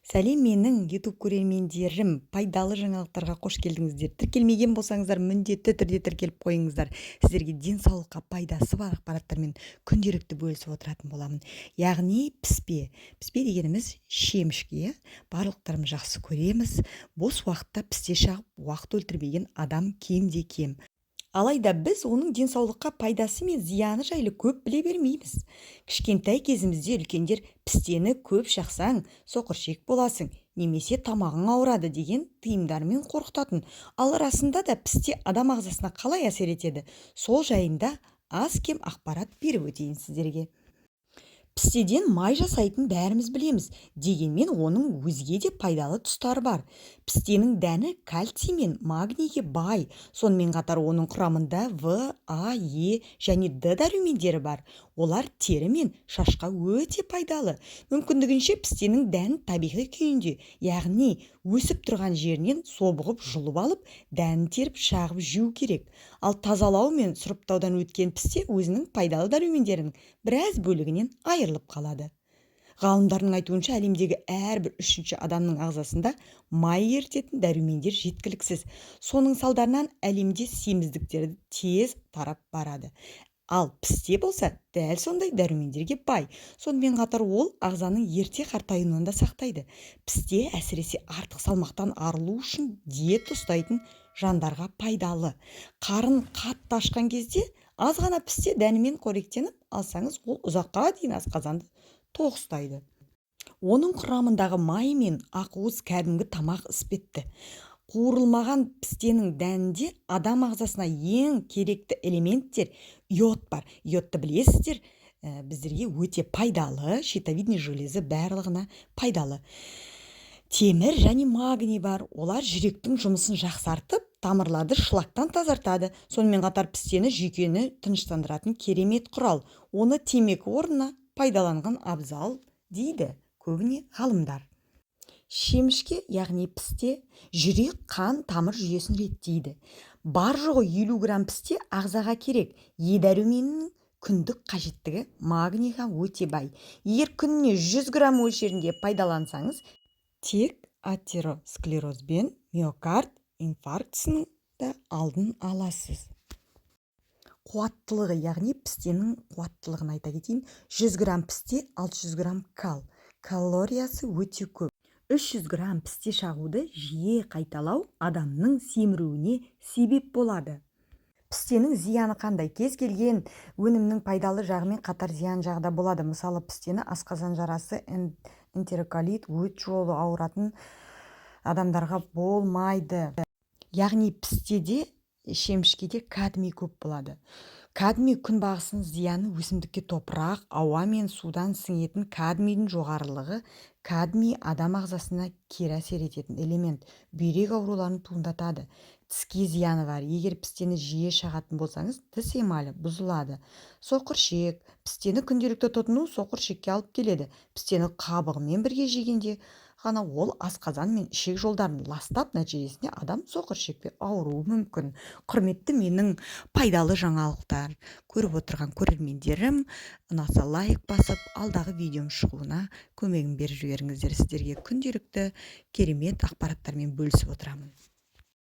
Сәлем менің YouTube көрермендерім, пайдалы жаңалықтарға қош келдіңіздер. Тіркелмеген болсаңыздар, міндетті түрде тіркеліп қойыңыздар. Сіздерге денсаулыққа пайдасы бар ақпараттармен күнделікті бөлісіп отыратын боламын. Яғни піспе. Піспе дегеніміз шемішке. Барлықтарымыз жақсы көреміз. Бос уақытта пісте шағып, уақыт өлтірмеген адам кемде кем. Алайда біз оның денсаулыққа пайдасы мен зияны жайлы көп біле бермейміз. Кішкентай кезімізде үлкендер пістені көп шақсаң, соқыршек боласың, немесе тамағың ауырады деген тыйымдармен қорқытатын. Ал расында да пісте адам ағзасына қалай әсер етеді? Сол жайында аз кем ақпарат беріп өтейін сіздерге. Пістеден май жасайтын бәріміз білеміз, дегенмен оның өзге де пайдалы тұстары бар. Пістенің дәні кальций мен магнийге бай, сонымен қатар оның құрамында В, А, Е және Д дәрумендері бар. Олар тері мен шашқа өте пайдалы. Мүмкіндігінше пістенің дәнін табиғи күйінде, яғни өсіп тұрған жерінен собығып жұлып алып, дәнін теріп шағып жеу керек. Ал тазалау мен сұрыптаудан өткен пісте өзінің пайдалы дәрумендерінің біраз бөлігінен айырылып қалады. Ғалымдардың айтуынша әлемдегі әрбір үшінші адамның ағзасында май ерітетін дәрумендер жеткіліксіз. Соның салдарынан әлемде семіздіктерді тез тарап барады. Ал пісте болса, дәл сондай дәрумендерге бай. Сонымен қатар ол ағзаның ерте қартаюынан да сақтайды. Пісте әсіресе артық салмақтан арылу үшін диета ұстайтын жандарға пайдалы. Қарын қатты ашқан кезде аз ғана пісте дәнімен қоректеніп алсаңыз, ол ұзаққа дейін асқазанды тоқ ұстайды. Оның құрамындағы май мен ақуыз кәдімгі тамақ іспетті. Қуырылмаған пістенің дәнінде адам ағзасына ең керекті элементтер йод бар. Йодты білесіздер, біздерге өте пайдалы, щитовидный железі барлығына пайдалы. Темір және магний бар. Олар жүректің жұмысын жақсартып, тамырларды шлактан тазартады. Сонымен қатар пістені жүйкені тыныштандыратын керемет құрал. Оны темекі орнына пайдаланған абзал дейді көбіне ғалымдар. Шемішке, яғни пісте, жүрек, қан, тамыр жүйесін реттейді. Бар жоғы 50 грамм пісте ағзаға керек. Е дәруменінің күндік қажеттігі магнийға өте бай. Егер күніне 100 грамм мөлшерінде пайдалансаңыз, тек атеросклероз бен миокард инфарктісінің да алдын аласыз. Қуаттылығы, яғни пістенің қуаттылығын айта кетейін. 100 грамм пісте 600 грамм калориясы өте көп. 300 грамм пісте шағуды жиі қайталау адамның семіруіне себеп болады. Пістенің зияны қандай? Кез келген өнімнің пайдалы жағымен қатар зиян жағы да болады. Мысалы, пістені асқазан жарасы, энтероколит, өт жолы ауыратын адамдарға болмайды. Яғни пістеде, шемішкеде кадмий көп болады. Кадмий күнбағысының зияны өсімдікке топырақ, ауа мен судан сіңетін кадмийдің жоғарылығы. Кадмий адам ағзасына кері әсер ететін элемент, бүйрек ауруларын туындатады. Тіске зияны бар. Егер пістені жиі шағатын болсаңыз, тіс емалі бұзылады. Соқыршек. Пістені күнделікті тұтыну соқыршекке алып келеді. Пістені қабығымен бірге жегенде ғана ол асқазан мен ішек жолдарын ластап, нәтижесінде адам соқыршекпен ауыруы мүмкін. Құрметті менің пайдалы жаңалықтар көріп отырған көрермендерім, ұнаса лайк басып, алдағы видеом шығуына көмегін беріп жіберіңіздер. Сіздерге күнделікті керемет ақпараттармен бөлісіп отырамын.